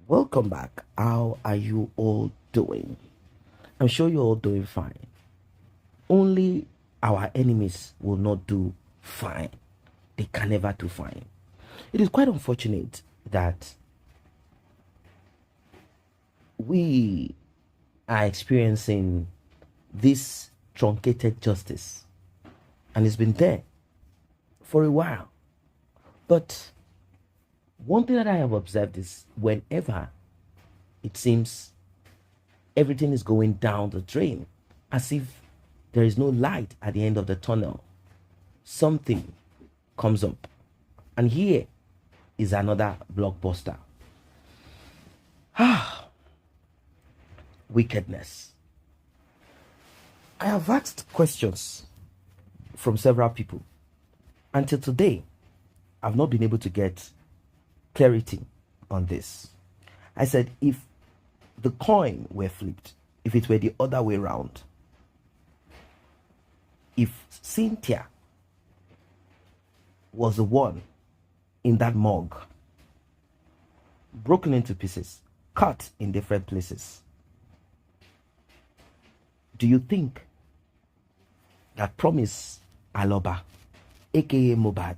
Welcome back. How are you all doing? I'm sure you're all doing fine. Only our enemies will not do fine. They can never do fine. It is quite unfortunate that we are experiencing this truncated justice, and it's been there for a while. But one thing that I have observed is whenever it seems everything is going down the drain, as if there is no light at the end of the tunnel, something comes up. And here is another blockbuster. Wickedness. I have asked questions from several people. Until today, I've not been able to get clarity on this. I said, if the coin were flipped, if it were the other way around, if Cynthia was the one in that mug, broken into pieces, cut in different places, do you think that Promise Aloba, aka Mohbad,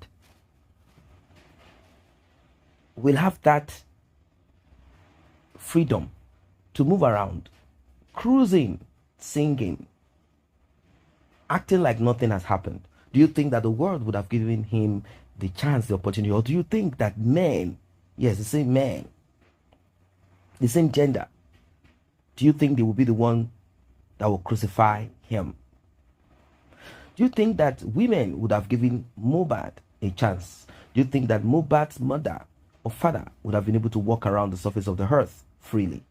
will have that freedom to move around, cruising, singing, acting like nothing has happened? Do you think that the world would have given him the chance, the opportunity? Or do you think that men, yes, the same man, the same gender, do you think they will be the one that will crucify him? Do you think that women would have given Mohbad a chance? Do you think that Mohbad's mother or father would have been able to walk around the surface of the earth freely?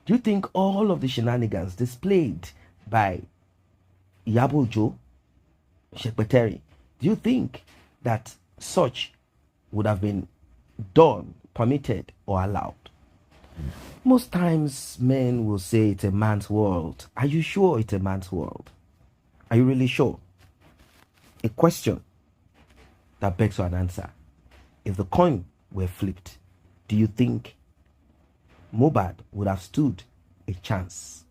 Do you think all of the shenanigans displayed by Iyabo Shekpeteri, do you think that such would have been done, permitted, or allowed? Most times men will say it's a man's world. Are you sure it's a man's world? Are you really sure? A question that begs for an answer. If the coin were flipped, do you think Mohbad would have stood a chance?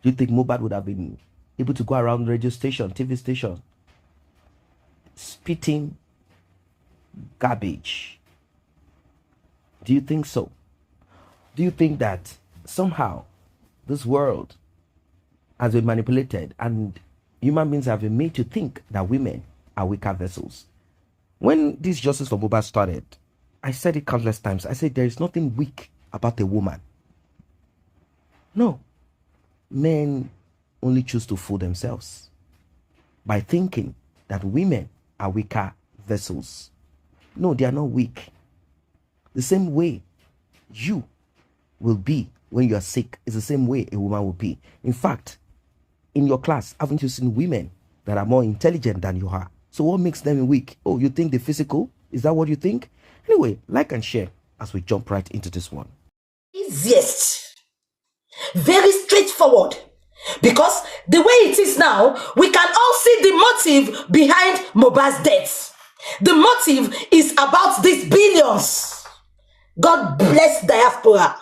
Do you think Mohbad would have been able to go around radio station, TV station, spitting garbage? Do you think so? Do you think that somehow this world has been manipulated and human beings have been made to think that women are weaker vessels? When this justice for Mohbad started, I said it countless times. I said there is nothing weak about a woman. No. Men only choose to fool themselves by thinking that women are weaker vessels. No, they are not weak. The same way you will be when you are sick is the same way a woman will be. In fact, in your class, haven't you seen women that are more intelligent than you are? So what makes them weak? Oh, you think they're physical? Is that what you think? Anyway, like and share as we jump right into this one. Easiest. Very straightforward. Because the way it is now, we can all see the motive behind Mohbad's death. The motive is about these billions. God bless diaspora.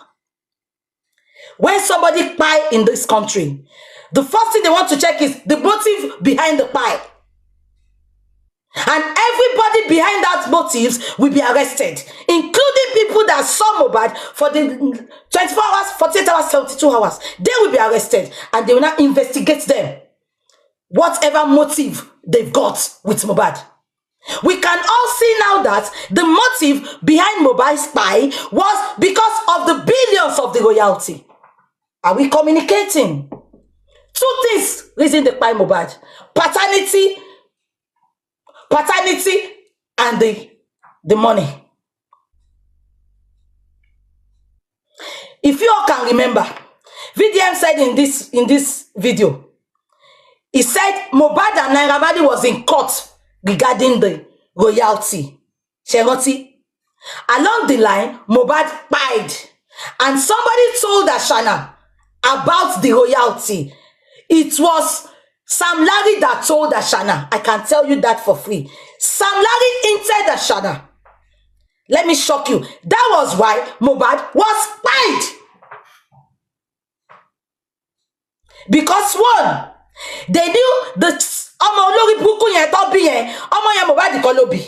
When somebody pie in this country, the first thing they want to check is the motive behind the pie. And everybody behind that motives will be arrested, including people that saw Mohbad for the 24 hours, 48 hours, 72 hours. They will be arrested and they will now investigate them. Whatever motive they've got with Mohbad. We can all see now that the motive behind Mohbad's pie was because of the billions of the royalty. Are we communicating? Two things reason the pie Mohbad. Paternity and the money. If you all can remember, VDM said in this video, he said Mohbad and Naira Marley was in court regarding the royalty. Sheroti. Along the line, Mohbad pied. And somebody told Ashana about the royalty. It was Sam Larry that told Ashana. I can tell you that for free. Sam Larry hinted Ashana Let me shock you. That was why Mohbad was spied. Because one, they knew the ọmọ olórí burúkú yẹn tó bí yẹn, ọmọ yẹn Mohbad kọ́ ló bí.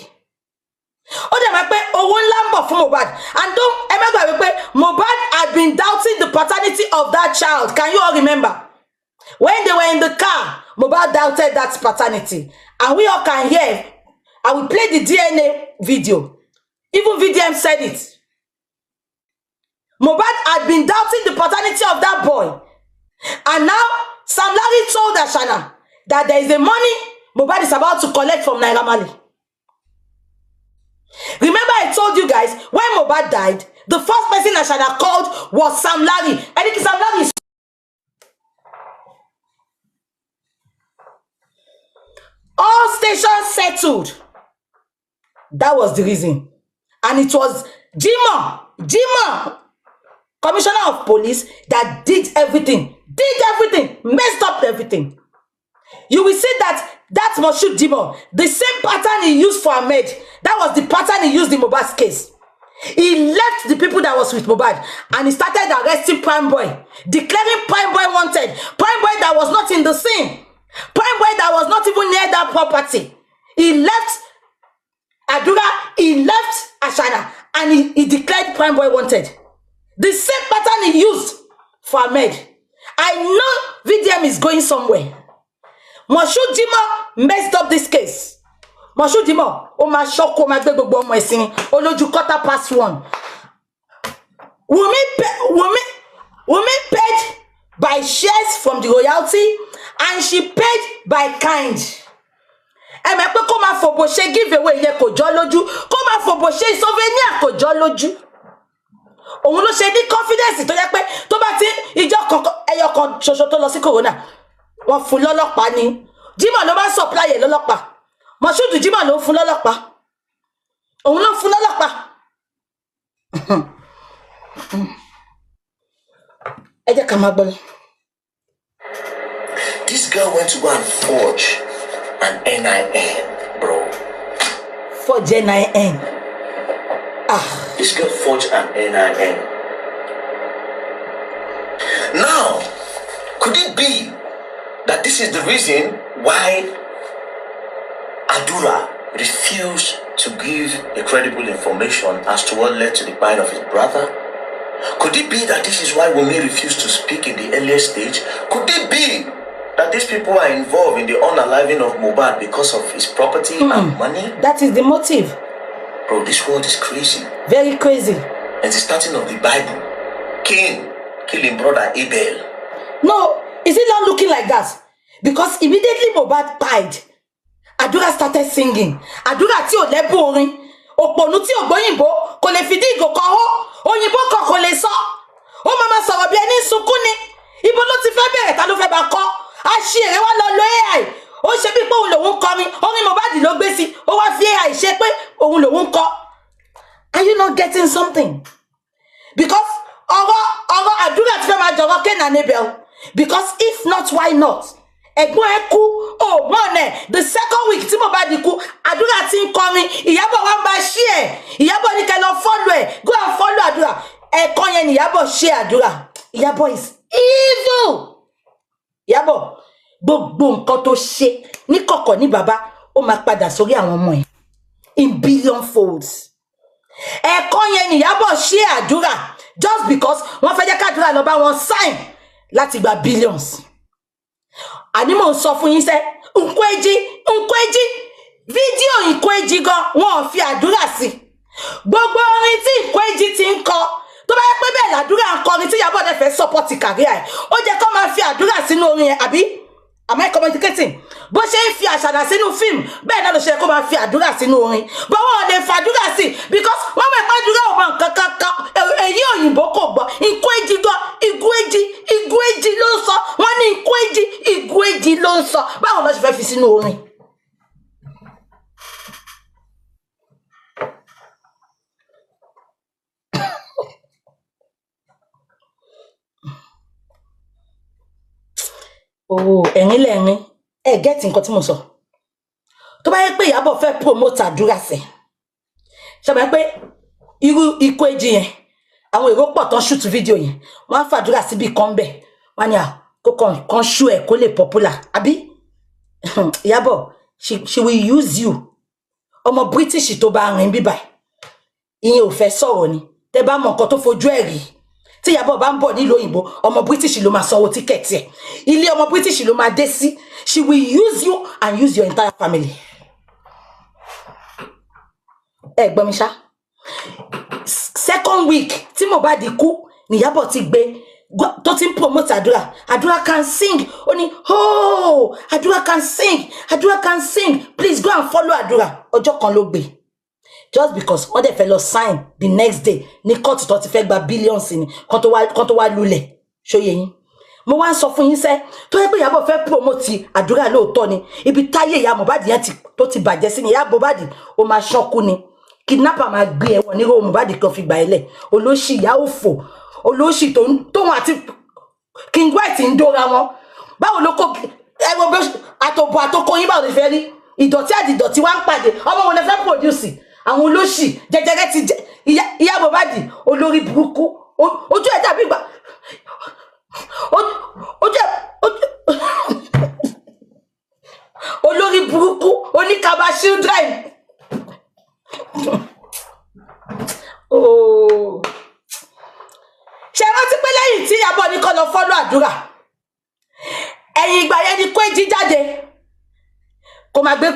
Ó dẹ̀ mọ̀ pé owó ńlá ń bọ̀ fún Mohbad. And don't ẹ má gbàgbé pé Mohbad had been doubting the paternity of that child. Can you all remember? When they were in the car, Mohbad doubted that paternity. And we all can hear. I will play the DNA video. Even VDM said it. Mohbad had been doubting the paternity of that boy. And now, Sam Larry told Ashana that there is the money Mohbad is about to collect from Naira Marley. Remember I told you guys, when Mohbad died, the first person Ashana called was Sam Larry. I think Sam Larry is... All stations settled. That was the reason. And it was Jima, Commissioner of Police, that did everything, messed up everything. You will see that Moshood Jima, the same pattern he used for Ahmed, that was the pattern he used in Mohbad's case. He left the people that was with Mohbad and he started arresting Prime Boy, declaring Prime Boy wanted. Prime Boy that was not in the scene. Prime Boy that was not even near that property. He left Adura, he left Ashana, and he declared Prime Boy wanted. The same pattern he used for Ahmed. I know VDM is going somewhere. Moshood Jima messed up this case. Moshood Jima, o ma shock o ma gbe gbogbo ọmọ ẹ̀sìn, olójú 1:15. Wunmi paid by shares from the royalty, and she paid by kind. Ẹ mọ̀ pé kó máa fòbò ṣe giveaway yẹn kò jọ lójú, kó máa fòbò ṣe souvenir kò jọ lójú. Òun ló ṣe ní confidence tó yẹ pé tó bá ti ìjọ kan ẹyọ kan ṣoṣo tó lọ sí corona, wọ́n fún lọ́lọ́pàá ni. Jima ló bá supply ẹ̀ lọ́lọ́pàá. Moshood Jima ló fún lọ́lọ́pàá. Òun ló fún lọ́lọ́pàá. Ẹ jẹ́ ká máa gbọ́. This girl went to go and forge an NIN, bro. Forge NIN. This girl forged an NIN. Now, could it be that this is the reason why Adura refused to give a credible information as to what led to the buying of his brother? Could it be that this is why Wunmi refused to speak in the earlier stage? Could it be that these people are involved in the unaliving of Mohbad because of his property and money? That is the motive. Bro, this world is crazy. Very crazy. And the starting of the Bible. Cain killing brother Abel. No, is it not looking like that? Because immediately Mohbad died, Adura started singing. Adura tí ò lẹ́bùn orin, òpònú tí ò gbóyìnbó, kò lè fìdí ìgò kan hó, òyìnbó kan kò lè sọ. Ó máa sọ̀rọ̀ bí ẹni sunkún ni. Ibo ló ti fẹ́ bẹ̀rẹ̀, ta ló fẹ́ bá kọ́? Àṣìírí wá lọ lo AI. Ó ṣe bí pé òun lòun kọrin, orin Mohbad ló gbé sí, ó wá fi AI ṣe pé òun lòun kọ. Are you not getting something? Because ọ̀rọ̀ Adura ti fẹ́ máa jọ̀rọ̀ Cain and Abel. Because if not, why not? Ẹ̀gbọ́n ẹ̀ kú, ògbọ́n ẹ̀, the second week tí Mohbad kú, Adura ti ń kọrin, Iyabo wá ń bá share. Iyabo ní kẹ́ lọ follow ẹ̀, go and follow Adura. Ẹ̀kan yẹn ni Iyabo share Adura. Iyabo is evil. Iyabo, gbogbo nǹkan tó ṣe ní kọ̀kọ̀ ní bàbá, ó máa padà sórí àwọn ọmọ ẹ̀. In billion folds. Ẹ̀kan yẹn ni Iyabo share Adura just because wọ́n fẹ́ jẹ́ ká Adura lọ bá wọn sign láti gba billions. Àní mò ń sọ fún yín sẹ́, Nkweji, fídíò Nkweji gan wọ́n fi Adura sí. Gbogbo orin tí Nkweji ti ń kọ, tó bá yẹ pé bẹ́ẹ̀ l'Adura ń kọrin tí Iyabo dẹ̀ fẹ́ support career ẹ̀, ó jẹ́ kó máa fi Adura sínú orin ẹ̀, àbí? Am I communicating? Bó ṣe ń fi Àṣànà sínú fíìmù, bẹ́ẹ̀ náà ló ṣe kó máa fi Adura sínú orin. But wọ́n lè fi Adura sí because wọ́n mọ̀ pé Adura ò mọ nǹkan kankan. Èyí òyìnbó kò gbọ́. Nkweji gan, Igweji ló ń sọ. Wọ́n ní Igweji ló ń sọ. Báwo ló ṣe fẹ́ fi sínú orin? Oh, ẹ̀yin lẹ́rin. Ẹ get nǹkan tí mo sọ. Tó bá yẹ pé Iyabo fẹ́ promote Adura sẹ́. Ṣé bá yẹ pé irú ikú èjì yẹn àwọn èrò pọ̀ tán shoot video yẹn wọ́n á fàdúrà síbi kan bẹ̀ wọ́n ní kó kan show ẹ̀ kó lè popular àbí Iyabo she will use you ọmọ British tó bá rìn bíbà ìyẹn ò fẹ́ sọ̀rọ̀ ni tẹ́ bá mọ nǹkan tó fojú ẹ̀ rí tí Iyabo bá ń bọ̀ nílùú òyìnbó ọmọ British ló máa sanwó tíkẹ́ẹ̀tì ẹ̀ ilé ọmọ British ló máa dé sí she will use you and use your entire family. Ẹ gbọ́ mi ṣá second week tí Mohbad kú ni Iyabo ti gbé tó ti ń promote àdúrà can sing ó ní oh àdúrà can sing please go and follow àdúrà ọjọ́ kan ló gbé just because wọ́n dẹ̀ fẹ́ lọ sign the next day ní court tó ti fẹ́ gba billions ni kan tó wá lulẹ̀ ṣóyè yín mo wá ń sọ fún yín sẹ́ tó yẹ pé Iyabo fẹ́ promote àdúrà lóòótọ́ ni ibi táyé ìyá Mohbad yẹn tó ti bàjẹ́ sí ni ìyá Mohbad ó máa ṣọ́kú ni kidnapper máa gbé ẹ̀wọ̀n nírò Mohbad kan fi gbà ẹlẹ̀ olóṣì ìyá òfò olóṣì tóun àti King White ń dóra wọn báwo ló kó ẹwọ bí àtòbò àtòkò yín báwo lè fẹ́ rí ìdọ̀tí àdìdọ̀tí wá ń pàdé ọmọ wọn lè fẹ́ produce àwọn olóṣì jẹjẹrẹ ti jẹ ìyá Mohbad olórí burúkú ojú ẹ̀ dàbí gbà ojú olórí burúkú oníkaba children oh ṣe rántí pé lẹ́yìn tí Iyabo ní kó lọ fọ́lọ́ àdúrà ẹ̀yìn ìgbà yẹn ni Kweji jáde kò máa gbé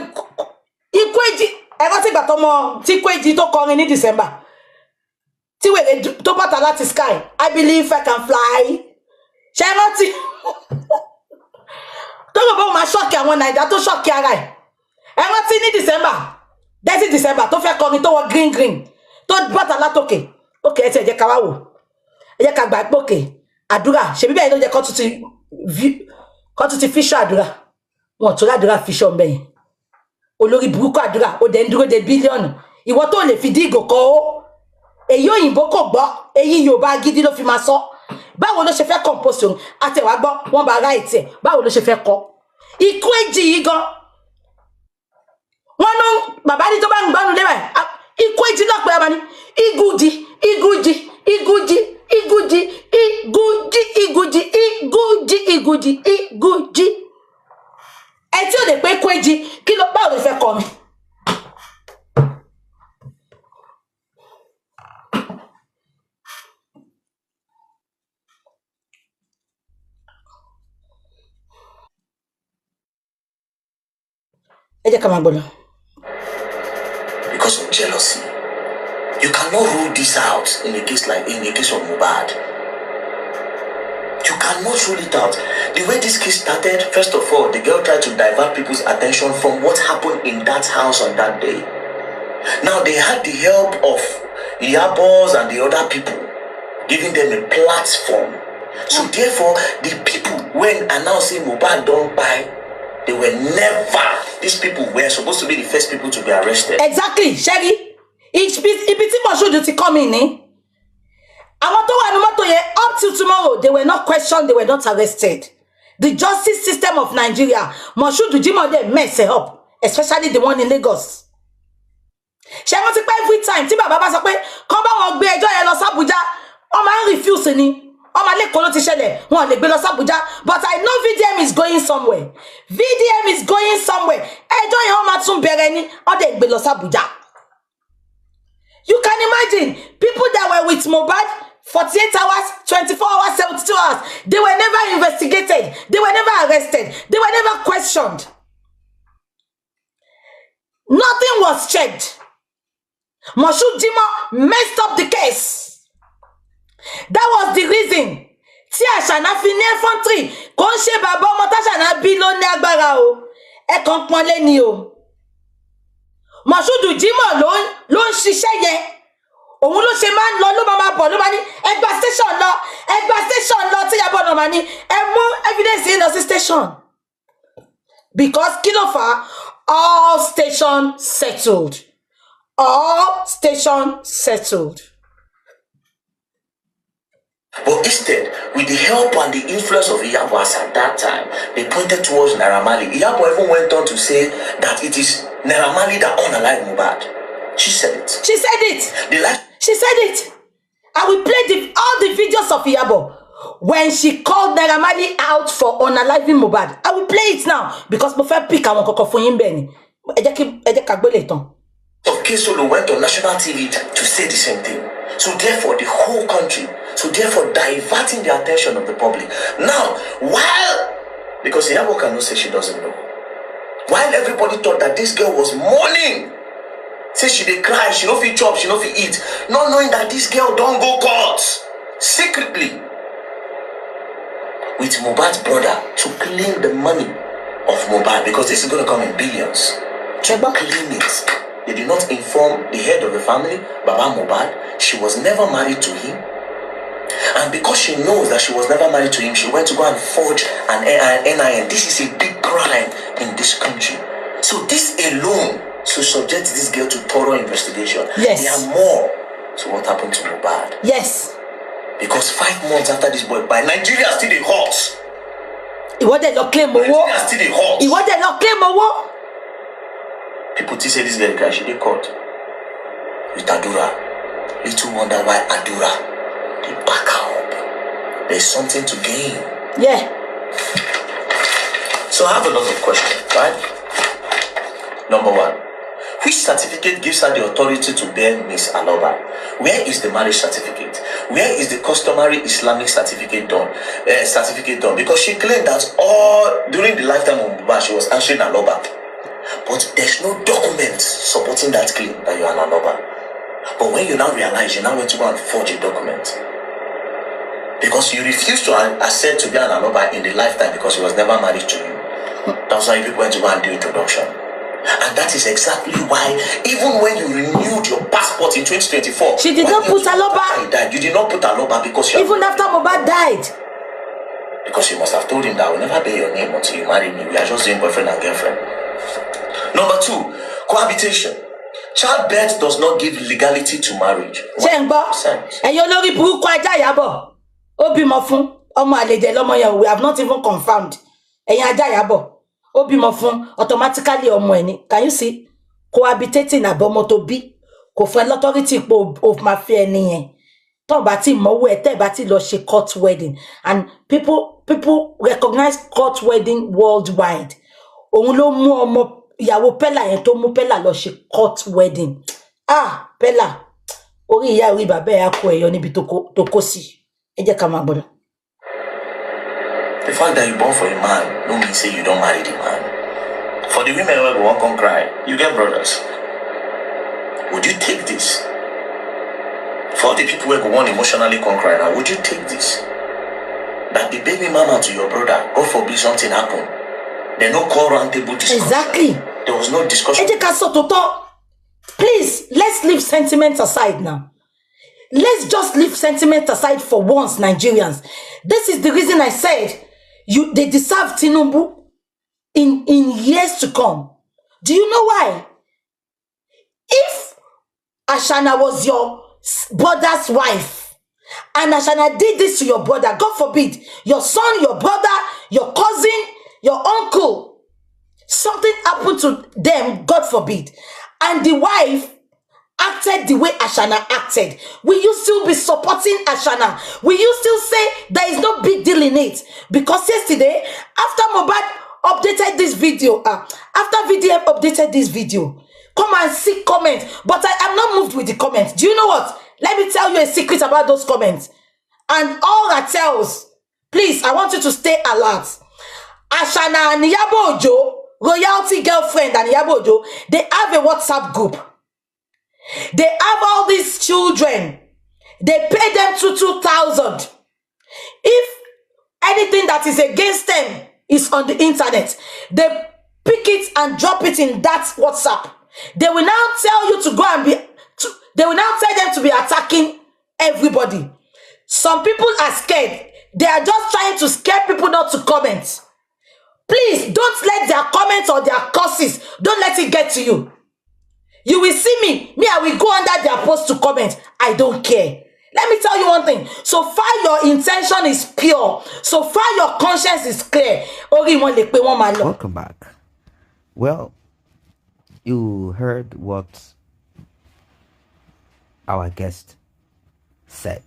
ikú èjì ẹ rántí ìgbà tọmọ tí Kweji tó kọrin ní December tí wèrè tó bàtà láti sky I believe I can fly ṣe rántí tó lọ bọ́ máa ṣọ́ọ̀kì àwọn Naija tó ṣọ́ọ̀kì ara ẹ̀ ẹ rántí ní December tó fẹ́ kọrin tó wọ green tó bàtà látòkè òkè ẹ ti ẹ̀jẹ̀ ká wá wò ẹ jẹ́ ká gbà pòkè àdúrà ṣe bíbẹ̀ ló jẹ́ kọ́ tún ti fíṣọ́ àdúrà wọn tó ládùúrà fíṣọ́ mbẹ̀yìn olórí burúkú àdúrà ó dẹ̀ ń dúró de bílíọ̀nù ìwọ tó lè fi dí ìgò kọ́ ó èyí òyìnbó kò gbọ́ èyí Yorùbá gidi ló fi máa sọ báwo ló ṣe fẹ́ compose òun àtẹ̀wá gbọ́ wọ́n bá ara ìtẹ̀ báwo ló ṣe fẹ́ kọ́ ikú èjì yìí gan wọ́n ló bàbá ní tó bá ń gbánu lé báyìí ikú èjì lọ́pẹ́ abani igudi ẹ tí ò lè pé Kweji kí ló báwo lè fẹ́ kọ́ mi. ẹ jẹ́ ká máa gbọ́ lọ. Because of jealousy. You cannot rule this out in a case of Mohbad. You cannot rule it out. The way this case started, first of all, the girl tried to divert people's attention from what happened in that house on that day. Now they had the help of Iyabos and the other people, giving them a platform. So therefore, the people, when announcing Mohbad don't buy, they were never, these people were supposed to be the first people to be arrested. Exactly, Sherry. Ibi tí Moshood ti come in, àwọn tó wà ní mọ́tò yẹn up till tomorrow, they were not questioned, they were not arrested. The justice system of Nigeria, Moshood Jimoh dey mess it up, especially the one in Lagos. Ṣé wọ́n ti pẹ́ every time tí bàbá bá sọ pé kán bá wọn gbé ẹjọ́ yẹn lọ sí Abuja, wọ́n máa ń refuse ni. Ọmọ Lẹ́kọ̀ọ́ ló ti ṣẹlẹ̀, wọn lè gbé lọ sí Abuja, but I know VDM is going somewhere. VDM is going somewhere. Ẹjọ́ yẹn wọ́n máa tún bẹ̀rẹ̀ ni, wọ́n dẹ̀ gbé lọ sí Abuja. You can imagine people that were with Mohbad 48 hours, 24 hours, 72 hours. They were never investigated. They were never arrested. They were never questioned. Nothing was checked. Moshood Jimoh messed up the case. That was the reason. Tí Àṣànà fi ní infantry kò ń ṣe bàbá ọmọ t'Àṣànà bí ló ní agbára o. Ẹ kàn pọ́nlé ni o. Moshood Jimoh ló ń ṣiṣẹ́ yẹn. Òun ló ṣe máa ń lọ ló máa bọ̀ ló máa ní ẹgbà station lọ tí Iyabo náà máa ní ẹ mú evidence yìí lọ sí station. Because kí ló fà á? All station settled. All station settled. But instead, with the help and the influence of Iyabo at that time, they pointed towards Naira Marley. Iyabo even went on to say that it is Naira Marley that unalive Mohbad. She said it. She said it. She said it. I will play all the videos of Iyabo when she called Naira Marley out for unaliving Mohbad. I will play it now because mo fẹ́ pick àwọn kọ̀kọ̀ fún yín bẹ́ẹ̀ ni. Ẹ jẹ́ ká gbélé tán. Solo went on national TV to say the same thing. So therefore, the whole country, diverting the attention of the public. Now, because Iyabo cannot say she doesn't know. While everybody thought that this girl was mourning, say she dey cry, she no fit chop, she no fit eat, not knowing that this girl don't go court secretly with Mohbad's brother to claim the money of Mohbad, because this is going to come in billions. To claim it. They did not inform the head of the family, Baba Mohbad. She was never married to him. And because she knows that she was never married to him, she went to go and forge an NIN. This is a big crime in this country. So this alone should subject this girl to thorough investigation. Yes. There are more. So what happened to Mohbad? Yes. Because 5 months after this boy, by Nigeria still the hot. Nigeria still the hot. People say this girl cry, she dey caught with Adura. Little wonder why Adura they back her up. There's something to gain. Yeah. So I have a lot of questions, right? Number 1, which certificate gives her the authority to bear Miss Aloba? Where is the marriage certificate? Where is the customary Islamic certificate done? Because she claimed that during the lifetime of Mohbad, she was answering Aloba. But there's no document supporting that claim that you're an Aloba. But when you now realize, you now went to go and forge a document. Because you refused to accept to be an Aloba in the lifetime because he was never married to you. That's why people went to go and do introduction. And that is exactly why, even when you renewed your passport in 2024, she did not put Aloba. You did not put Aloba because you even after Mohbad died. Because you must have told him that I will never bear your name until you marry me. We are just doing boyfriend and girlfriend. Number 2, cohabitation. Childbirth does not give legality to marriage. We have not even confirmed. Automatically can you see? Cohabitating abomo to be kò fún l'authority of my fear ni tó bá ti mọ̀ we te bá ti lọ ṣe court wedding, and people recognize court wedding worldwide. Òun ló mú ọmọ ìyàwó Pella yẹn tó mú Pella lọ ṣe court wedding. Pella orí ìyá orí bàbá ẹ kó ẹyọ níbi tó kó sí. Ẹ jẹ́ ká máa gbọ́. The fact that you born for a man don't mean say you don't marry the man. For the women who won't come cry, you get brothers. Would you take this? For the people who won't emotionally come cry now, would you take this? That the baby mama to your brother, God forbid something happen. They no call round table discussion. Exactly. There was no discussion. Please, let's leave sentiment aside now. Let's just leave sentiment aside for once, Nigerians. This is the reason I said they deserve Tinubu in years to come. Do you know why? If Ashana was your brother's wife and Ashana did this to your brother, God forbid, your son, your brother, your cousin, your uncle, something happened to them, God forbid, and the wife acted the way Ashana acted, will you still be supporting Ashana? Will you still say there is no big deal in it? Because yesterday, after Mohbad updated this video, after VDM updated this video, come and see comments. But I am not moved with the comments. Do you know what? Let me tell you a secret about those comments. And all that tells, please, I want you to stay alert. Ashana and Iyabo Ojo, royalty girlfriend and Iyabo Ojo, they have a WhatsApp group. They have all these children. They pay them 2,000. If anything that is against them is on the internet, they pick it and drop it in that WhatsApp. They will now tell you to go and they will now tell them to be attacking everybody. Some people are scared. They are just trying to scare people not to comment. Please don't let their comments or their curses, don't let it get to you. You will see me, I will go under their post to comment. I don't care. Let me tell you one thing. So far your intention is pure. So far your conscience is clear. Welcome back. Well, you heard what our guest said.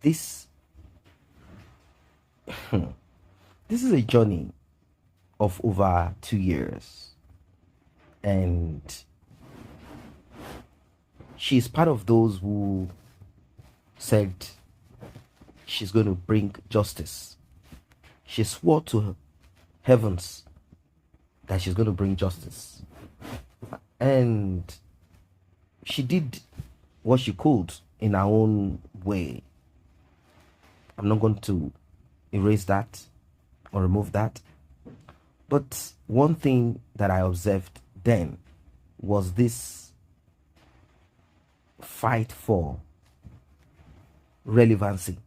This this is a journey of over 2 years, and she's part of those who said she's going to bring justice. She swore to heavens that she's going to bring justice, and she did what she could in her own way. I'm not going to erase that or remove that. But one thing that I observed then was this fight for relevancy.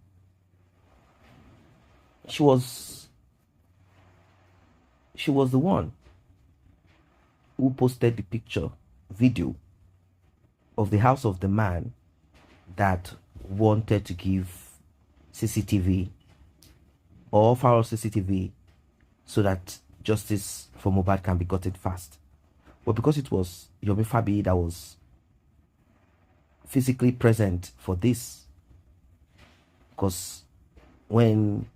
She was the one who posted the video of the house of the man that wanted to give CCTV or offer CCTV so that justice for Mohbad can be gotten fast. But because it was Yomi Fabi that was physically present for this, because when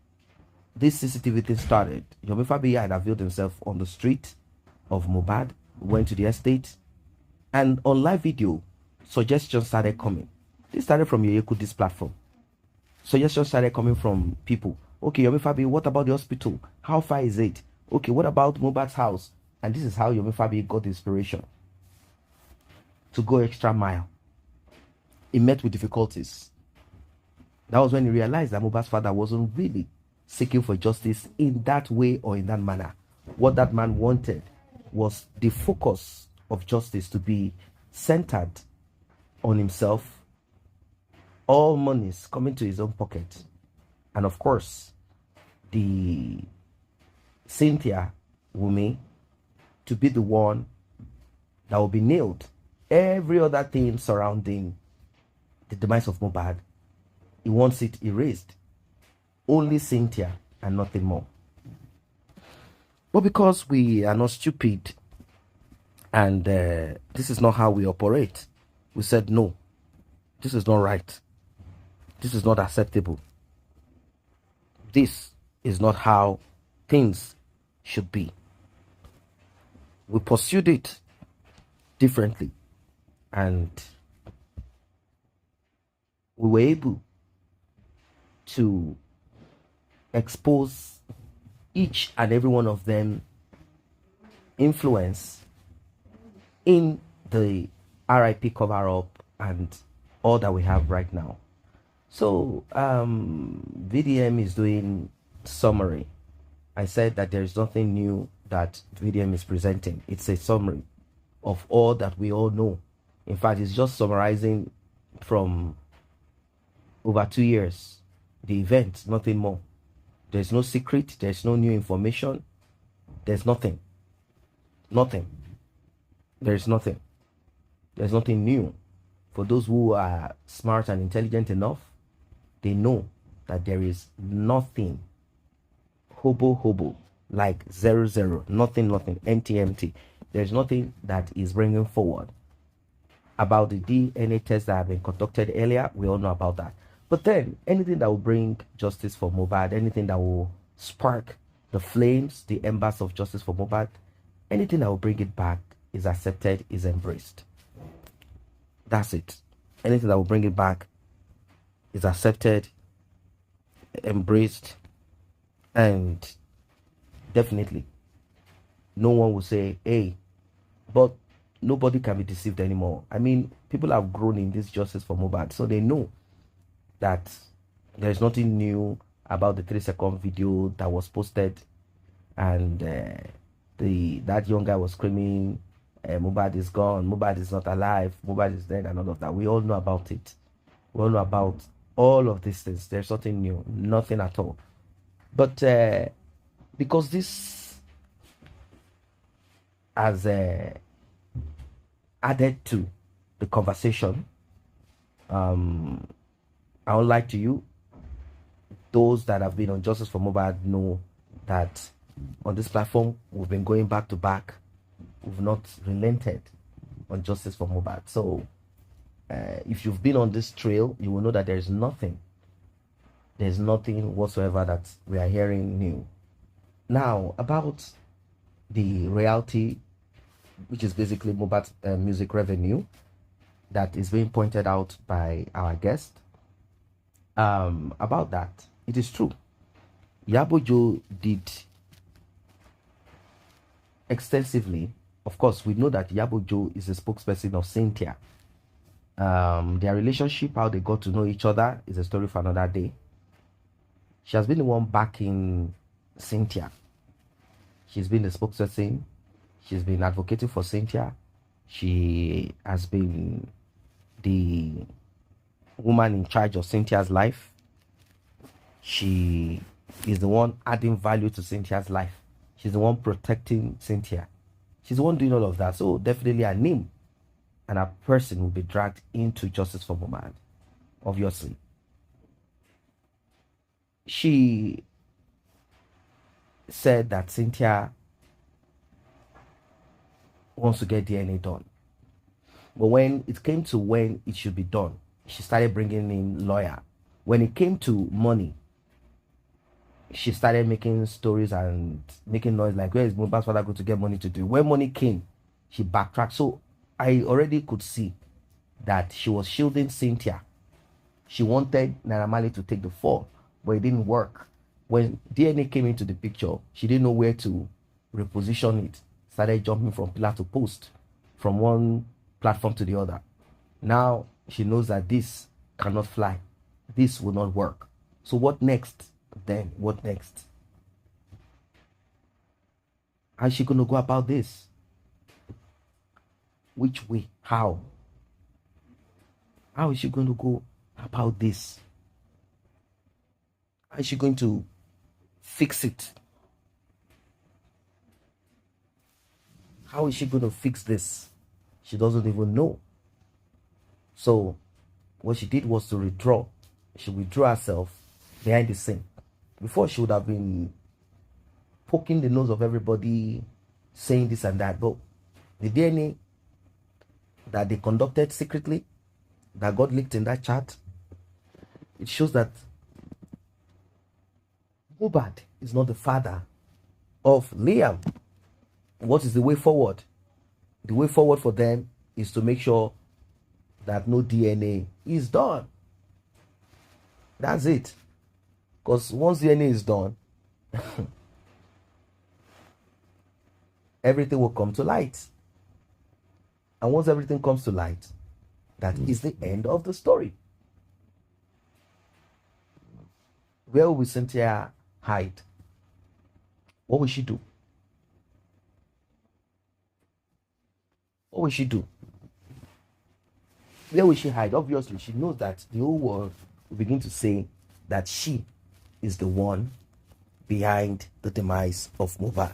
this CCTV thing started, Yomi Fabi had availed himself on the street of Mohbad, went to the estate, and on live video, suggestions started coming. This started from Yeyeku, this platform. Suggestions started coming from people. Okay, Yomi Fabi, what about the hospital? How far is it? Okay, what about Mohbad's house? And this is how Yomi Fabi got the inspiration to go extra mile. He met with difficulties. That was when he realized that Mohbad's father wasn't really seeking for justice in that way or in that manner. What that man wanted was the focus of justice to be centered on himself, all monies coming to his own pocket, and of course the Cynthia Wunmi to be the one that will be nailed. Every other thing surrounding the demise of Mohbad, he wants it erased. Only Cynthia and nothing more. But because we are not stupid and this is not how we operate, we said no, this is not right. This is not acceptable. This is not how things should be. We pursued it differently, and we were able to expose each and every one of them influence in the RIP cover-up and all that we have right now. So VDM is doing summary. I said that there is nothing new that VDM is presenting. It's a summary of all that we all know. In fact, it's just summarizing from over 2 years the event, nothing more. There's no secret, there's no new information, there's nothing. Nothing. There's nothing. There's nothing new. For those who are smart and intelligent enough, they know that there is nothing hobo, like 0, nothing, empty. There's nothing that is bringing forward. About the DNA tests that have been conducted earlier, we all know about that. But then, anything that will bring justice for Mohbad, anything that will spark the flames, the embers of justice for Mohbad, anything that will bring it back is accepted, is embraced. That's it. Anything that will bring it back is accepted, embraced, and definitely no one will say, hey, but nobody can be deceived anymore. I mean, people have grown in this justice for Mohbad, so they know that there's nothing new about the 3-second video that was posted, and that young guy was screaming, Mohbad is gone, Mohbad is not alive, Mohbad is dead, and all of that. We all know about it. We all know about all of these things. There's nothing new, nothing at all. But because this has added to the conversation, I won't lie to you, those that have been on Justice for Mohbad know that on this platform we've been going back to back. We've not relented on Justice for Mohbad. So if you've been on this trail, you will know that there's nothing whatsoever that we are hearing new. Now, about the royalty, which is basically Mohbad's music revenue, that is being pointed out by our guest. About that, it is true. Iyabo did extensively. Of course, we know that Iyabo is a spokesperson of Cynthia. Their relationship, how they got to know each other, is a story for another day. She has been the one backing Cynthia. She's been the spokesperson. She's been advocating for Cynthia. She has been the woman in charge of Cynthia's life. She is the one adding value to Cynthia's life. She's the one protecting Cynthia. She's the one doing all of that. So definitely a name and a person will be dragged into justice for Mohbad, obviously. She said that Cynthia wants to get DNA done. But when it came to when it should be done, she started bringing in lawyer. When it came to money, she started making stories and making noise like, where is Mohbad's father going to get money to do? When money came, she backtracked. So I already could see that she was shielding Cynthia. She wanted Naira Marley to take the fall, but it didn't work. When DNA came into the picture, she didn't know where to reposition it. Started jumping from pillar to post, from one platform to the other. Now she knows that this cannot fly. This will not work. So what next? Then what next? How is she going to go about this? Which way? How? How is she going to go about this? How is she going to fix it? How is she going to fix this? She doesn't even know. So what she did was to withdraw. She withdrew herself behind the scene. Before, she would have been poking the nose of everybody, saying this and that. But the DNA that they conducted secretly, that got leaked in that chat, it shows that Mohbad is not the father of Liam. What is the way forward? The way forward for them is to make sure that no DNA is done. That's it. Because once DNA is done, everything will come to light. And once everything comes to light, that is the end of the story. Where will Cynthia hide? What will she do? What will she do? Where will she hide? Obviously, she knows that the whole world will begin to say that she is the one behind the demise of Mohbad.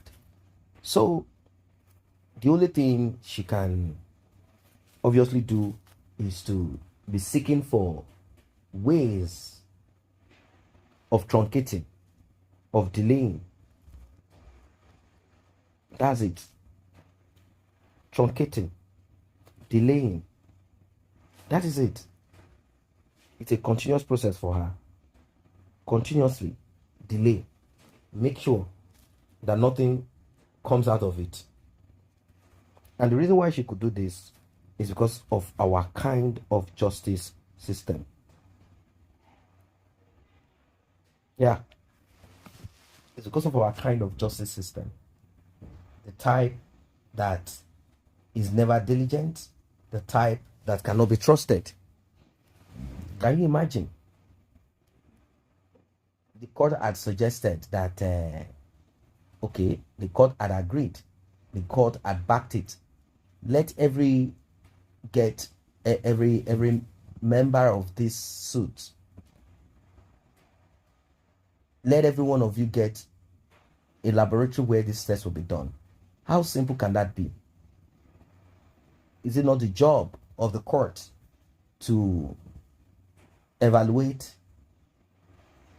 So, the only thing she can obviously do is to be seeking for ways of truncating, of delaying. That's it. Truncating, delaying. That is it. It's a continuous process for her. Continuously delay. Make sure that nothing comes out of it. And the reason why she could do this is because of our kind of justice system. Yeah. It's because of our kind of justice system. The type that is never diligent, the type that cannot be trusted. Can you imagine? The court had suggested that, okay, the court had agreed. The court had backed it. Let every member of this suit, let every one of you get a laboratory where this test will be done. How simple can that be? Is it not the job of the court to evaluate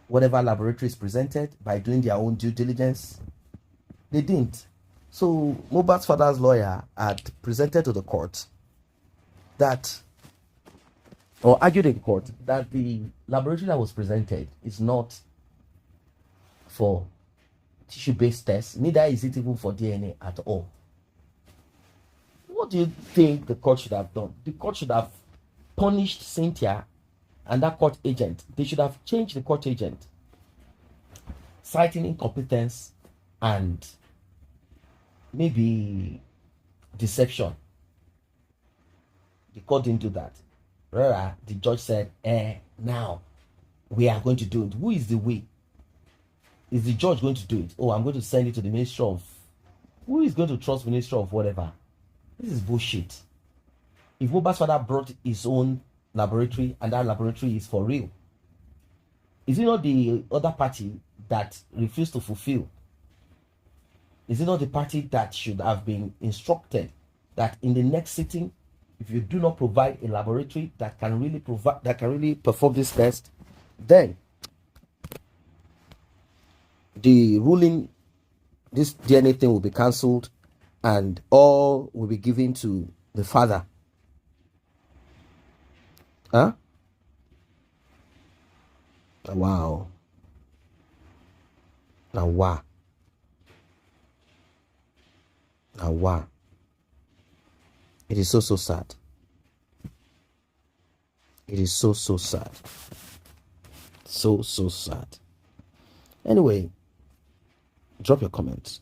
whatever laboratory is presented by doing their own due diligence? They didn't. So Mohbad's father's lawyer had presented to the court that or argued in court that the laboratory that was presented is not for tissue-based tests, neither is it even for DNA at all. What do you think the court should have done? The court should have punished Cynthia and that court agent. They should have changed the court agent, citing incompetence and maybe deception. The court didn't do that. Rather, the judge said, now we are going to do it. Who is the we? Is the judge going to do it? Oh, I'm going to send it to the Ministry of... Who is going to trust Ministry of whatever? This is bullshit. If Mohbad's father brought his own laboratory and that laboratory is for real, is it not the other party that refused to fulfill? Is it not the party that should have been instructed that in the next sitting, if you do not provide a laboratory that can really perform this test, then the ruling, this DNA thing will be cancelled and all will be given to the father? Huh? Wow. Now wow. Now wow. It is so sad. It is so sad. So sad. Anyway, drop your comments.